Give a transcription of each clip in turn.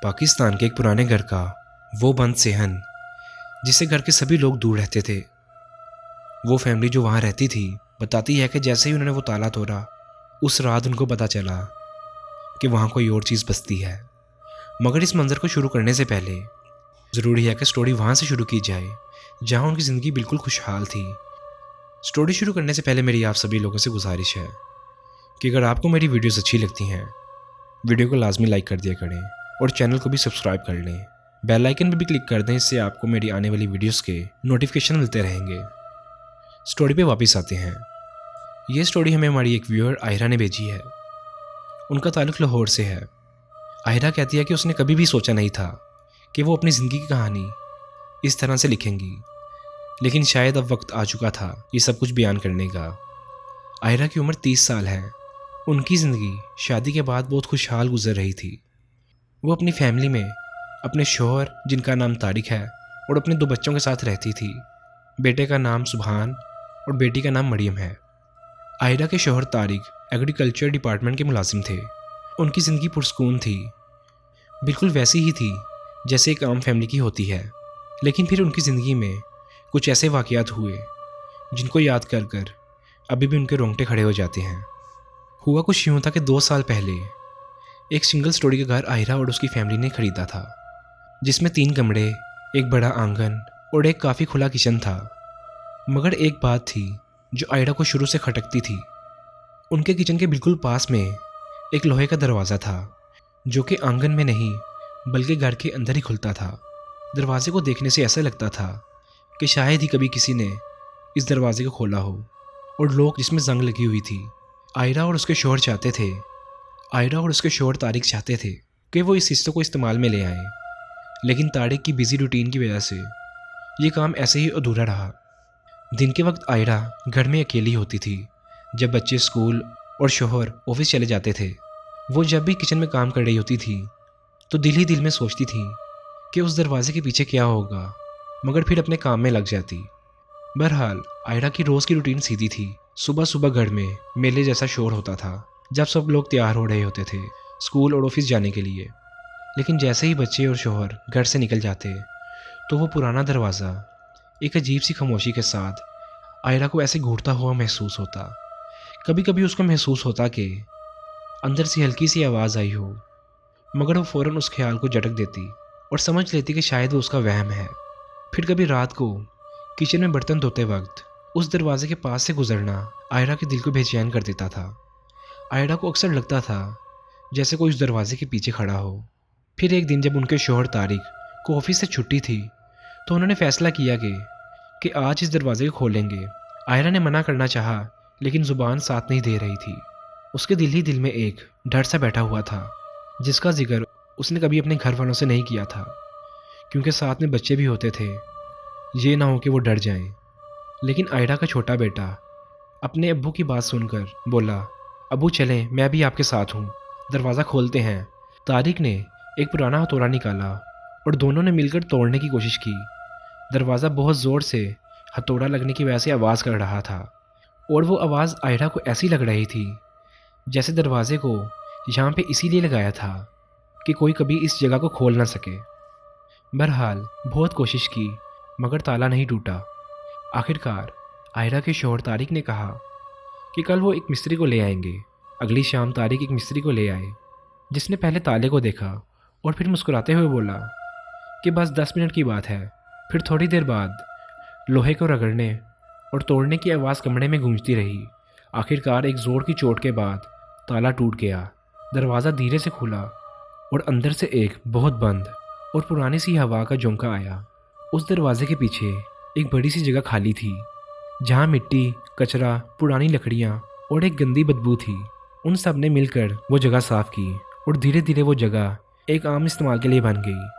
पाकिस्तान के एक पुराने घर का वो बंद सेहन जिससे घर के सभी लोग दूर रहते थे। वो फैमिली जो वहाँ रहती थी बताती है कि जैसे ही उन्होंने वो ताला तोड़ा उस रात उनको पता चला कि वहाँ कोई और चीज़ बसती है। मगर इस मंज़र को शुरू करने से पहले ज़रूरी है कि स्टोरी वहाँ से शुरू की जाए जहाँ उनकी ज़िंदगी बिल्कुल खुशहाल थी। स्टोरी शुरू करने से पहले मेरी आप सभी लोगों से गुजारिश है कि अगर आपको मेरी वीडियोस अच्छी लगती हैं वीडियो को लाजमी लाइक कर दिया करें और चैनल को भी सब्सक्राइब कर लें। बेल आइकन पर भी क्लिक कर दें, इससे आपको मेरी आने वाली वीडियोस के नोटिफिकेशन मिलते रहेंगे। स्टोरी पे वापस आते हैं। ये स्टोरी हमें हमारी एक व्यूअर आयरा ने भेजी है। उनका ताल्लुक़ लाहौर से है। आयरा कहती है कि उसने कभी भी सोचा नहीं था कि वो अपनी ज़िंदगी की कहानी इस तरह से लिखेंगी, लेकिन शायद अब वक्त आ चुका था ये सब कुछ बयान करने का। आयरा की उम्र 30 साल है। उनकी ज़िंदगी शादी के बाद बहुत खुशहाल गुजर रही थी। वो अपनी फैमिली में अपने शौहर जिनका नाम तारिक है और अपने 2 बच्चों के साथ रहती थी। बेटे का नाम सुभान और बेटी का नाम मरियम है। आयरा के शौहर तारिक एग्रीकल्चर डिपार्टमेंट के मुलाजिम थे। उनकी ज़िंदगी पुरसकून थी, बिल्कुल वैसी ही थी जैसे एक आम फैमिली की होती है। लेकिन फिर उनकी ज़िंदगी में कुछ ऐसे वाक़यात हुए जिनको याद कर कर अभी भी उनके रोंगटे खड़े हो जाते हैं। हुआ कुछ यूँ था कि 2 साल पहले एक सिंगल स्टोरी का घर आयरा और उसकी फैमिली ने ख़रीदा था, जिसमें 3 कमरे, एक बड़ा आंगन और एक काफ़ी खुला किचन था। मगर एक बात थी जो आयरा को शुरू से खटकती थी। उनके किचन के बिल्कुल पास में एक लोहे का दरवाज़ा था जो कि आंगन में नहीं बल्कि घर के अंदर ही खुलता था। दरवाजे को देखने से ऐसा लगता था कि शायद ही कभी किसी ने इस दरवाजे को खोला हो और लोग जिसमें जंग लगी हुई थी। आयरा और उसके शौहर तारिक चाहते थे कि वो इस हिस्से को इस्तेमाल में ले आएं, लेकिन तारिक की बिजी रूटीन की वजह से ये काम ऐसे ही अधूरा रहा। दिन के वक्त आयरा घर में अकेली होती थी। जब बच्चे स्कूल और शौहर ऑफिस चले जाते थे, वो जब भी किचन में काम कर रही होती थी तो दिल ही दिल में सोचती थी कि उस दरवाजे के पीछे क्या होगा, मगर फिर अपने काम में लग जाती। बहरहाल आयरा की रोज़ की रूटीन सीधी थी। सुबह सुबह घर में मेले जैसा शोर होता था जब सब लोग तैयार हो रहे होते थे स्कूल और ऑफिस जाने के लिए। लेकिन जैसे ही बच्चे और शौहर घर से निकल जाते तो वो पुराना दरवाज़ा एक अजीब सी खामोशी के साथ आयरा को ऐसे घूरता हुआ महसूस होता। कभी कभी उसको महसूस होता कि अंदर से हल्की सी आवाज़ आई हो, मगर वो फ़ौरन उस ख्याल को झटक देती और समझ लेती कि शायद वो उसका वहम है। फिर कभी रात को किचन में बर्तन धोते वक्त उस दरवाजे के पास से गुजरना आयरा के दिल को बेचैन कर देता था। आयरा को अक्सर लगता था जैसे कोई उस दरवाजे के पीछे खड़ा हो। फिर एक दिन जब उनके शौहर तारिक को ऑफिस से छुट्टी थी तो उन्होंने फैसला किया कि आज इस दरवाजे को खोलेंगे। आयरा ने मना करना चाहा, लेकिन ज़ुबान साथ नहीं दे रही थी। उसके दिल ही दिल में एक डर सा बैठा हुआ था जिसका जिक्र उसने कभी अपने घर वालों से नहीं किया था, क्योंकि साथ में बच्चे भी होते थे, ये ना हो कि वो डर जाएं। लेकिन आयरा का छोटा बेटा अपने अब्बू की बात सुनकर बोला, अब्बू चलें, मैं भी आपके साथ हूँ, दरवाज़ा खोलते हैं। तारिक ने एक पुराना हथौड़ा निकाला और दोनों ने मिलकर तोड़ने की कोशिश की। दरवाज़ा बहुत ज़ोर से हथौड़ा लगने की वजह से आवाज़ कर रहा था और वो आवाज़ आयरा को ऐसी लग रही थी जैसे दरवाजे को यहाँ पे इसीलिए लगाया था कि कोई कभी इस जगह को खोल ना सके। बहरहाल बहुत कोशिश की मगर ताला नहीं टूटा। आखिरकार आयरा के शौहर तारिक ने कहा कि कल वो एक मिस्त्री को ले आएंगे। अगली शाम तारिक एक मिस्त्री को ले आए जिसने पहले ताले को देखा और फिर मुस्कुराते हुए बोला कि बस 10 मिनट की बात है। फिर थोड़ी देर बाद लोहे को रगड़ने और तोड़ने की आवाज़ कमरे में गूंजती रही। आखिरकार एक ज़ोर की चोट के बाद ताला टूट गया। दरवाज़ा धीरे से खुला और अंदर से एक बहुत बंद और पुरानी सी हवा का झोंका आया। उस दरवाजे के पीछे एक बड़ी सी जगह खाली थी जहाँ मिट्टी, कचरा, पुरानी लकड़ियाँ और एक गंदी बदबू थी। उन सब ने मिलकर वो जगह साफ़ की और धीरे धीरे वो जगह एक आम इस्तेमाल के लिए बन गई।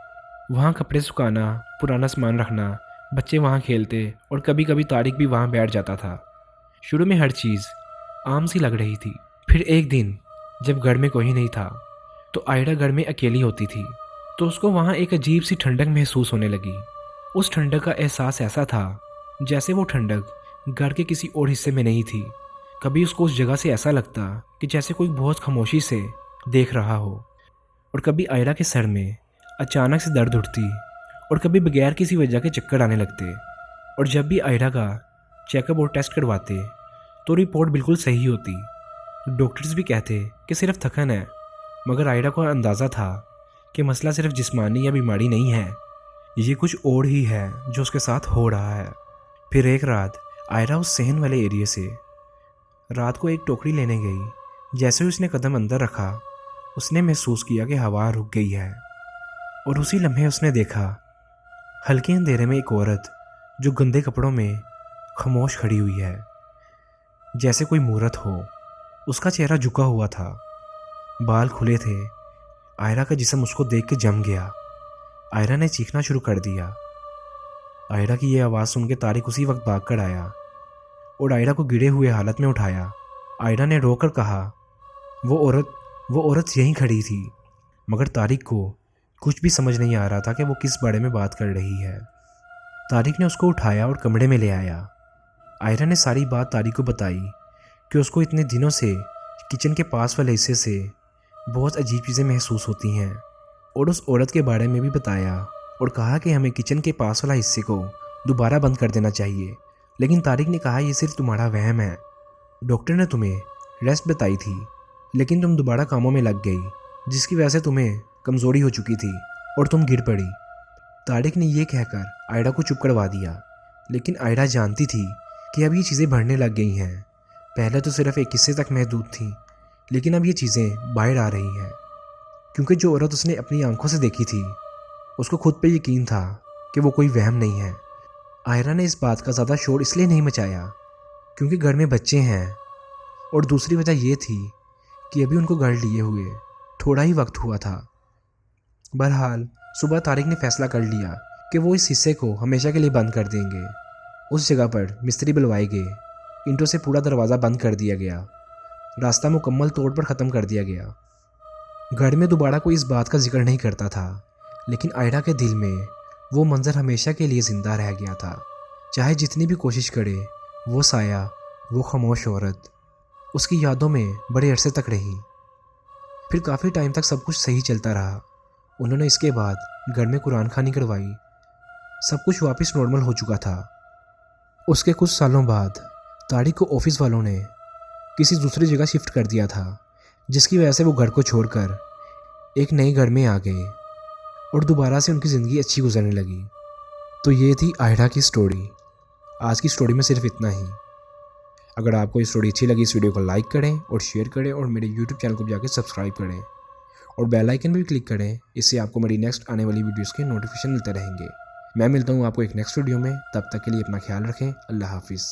वहाँ कपड़े सुखाना, पुराना सामान रखना, बच्चे वहाँ खेलते और कभी कभी तारिक भी वहाँ बैठ जाता था। शुरू में हर चीज़ आम सी लग रही थी। फिर एक दिन जब घर में कोई नहीं था तो आयरा घर में अकेली होती थी तो उसको वहाँ एक अजीब सी ठंडक महसूस होने लगी। उस ठंडक का एहसास ऐसा था जैसे वो ठंडक घर के किसी और हिस्से में नहीं थी। कभी उसको उस जगह से ऐसा लगता कि जैसे कोई बहुत खामोशी से देख रहा हो, और कभी आयरा के सर में अचानक से दर्द उठती और कभी बगैर किसी वजह के चक्कर आने लगते। और जब भी आयरा का चेकअप और टेस्ट करवाते तो रिपोर्ट बिल्कुल सही होती। डॉक्टर्स भी कहते कि सिर्फ थकन है, मगर आयरा को अंदाज़ा था कि मसला सिर्फ जिस्मानी या बीमारी नहीं है, ये कुछ और ही है जो उसके साथ हो रहा है। फिर एक रात आयरा उस सहन वाले एरिया से रात को एक टोकरी लेने गई। जैसे ही उसने कदम अंदर रखा, उसने महसूस किया कि हवा रुक गई है। और उसी लम्हे उसने देखा हल्के अंधेरे में एक औरत जो गंदे कपड़ों में खामोश खड़ी हुई है, जैसे कोई मूरत हो। उसका चेहरा झुका हुआ था, बाल खुले थे। आयरा का जिस्म उसको देख के जम गया। आयरा ने चीखना शुरू कर दिया। आयरा की यह आवाज़ सुन के तारिक उसी वक्त भाग कर आया और आयरा को गिरे हुए हालत में उठाया। आयरा ने रोकर कहा, वो औरत यहीं खड़ी थी। मगर तारिक को कुछ भी समझ नहीं आ रहा था कि वो किस बारे में बात कर रही है। तारिक ने उसको उठाया और कमरे में ले आया। आयरा ने सारी बात तारिक को बताई कि उसको इतने दिनों से किचन के पास वाले हिस्से से बहुत अजीब चीज़ें महसूस होती हैं, और उस औरत के बारे में भी बताया और कहा कि हमें किचन के पास वाला हिस्से को दोबारा बंद कर देना चाहिए। लेकिन तारिक ने कहा, ये सिर्फ तुम्हारा वहम है। डॉक्टर ने तुम्हें रेस्ट बताई थी, लेकिन तुम दोबारा कामों में लग गई, जिसकी वजह से तुम्हें कमज़ोरी हो चुकी थी और तुम गिर पड़ी। तारिक ने यह कहकर आयरा को चुप करवा दिया, लेकिन आयरा जानती थी कि अब ये चीज़ें बढ़ने लग गई हैं। पहले तो सिर्फ एक किस्से तक महदूद थी, लेकिन अब ये चीज़ें बाहर आ रही हैं, क्योंकि जो औरत उसने अपनी आंखों से देखी थी, उसको खुद पे यकीन था कि वो कोई वहम नहीं है। आयरा ने इस बात का ज़्यादा शोर इसलिए नहीं मचाया क्योंकि घर में बच्चे हैं, और दूसरी वजह ये थी कि अभी उनको घर लिए हुए थोड़ा ही वक्त हुआ था। बहरहाल सुबह तारिक ने फैसला कर लिया कि वो इस हिस्से को हमेशा के लिए बंद कर देंगे। उस जगह पर मिस्त्री बुलवाए गए, ईंटों से पूरा दरवाज़ा बंद कर दिया गया, रास्ता मुकम्मल तौर पर ख़त्म कर दिया गया। घर में दोबारा कोई इस बात का जिक्र नहीं करता था, लेकिन आयरा के दिल में वो मंज़र हमेशा के लिए ज़िंदा रह गया था। चाहे जितनी भी कोशिश करे, वो साया, वो खामोश औरत उसकी यादों में बड़े अरसे तक रही। फिर काफ़ी टाइम तक सब कुछ सही चलता रहा। उन्होंने इसके बाद घर में कुरान खानी करवाई। सब कुछ वापस नॉर्मल हो चुका था। उसके कुछ सालों बाद तारिक को ऑफिस वालों ने किसी दूसरी जगह शिफ्ट कर दिया था, जिसकी वजह से वो घर को छोड़कर एक नए घर में आ गए और दोबारा से उनकी ज़िंदगी अच्छी गुजरने लगी। तो ये थी आयरा की स्टोरी। आज की स्टोरी में सिर्फ इतना ही। अगर आपको ये स्टोरी अच्छी लगी, इस वीडियो को लाइक करें और शेयर करें, और मेरे यूट्यूब चैनल को भी जाकर सब्सक्राइब करें और बेल आइकन भी क्लिक करें। इससे आपको मेरी नेक्स्ट आने वाली वीडियोज़ के नोटिफिकेशन मिलते रहेंगे। मैं मिलता हूँ आपको एक नेक्स्ट वीडियो में। तब तक के लिए अपना ख्याल रखें। अल्लाह हाफिज़।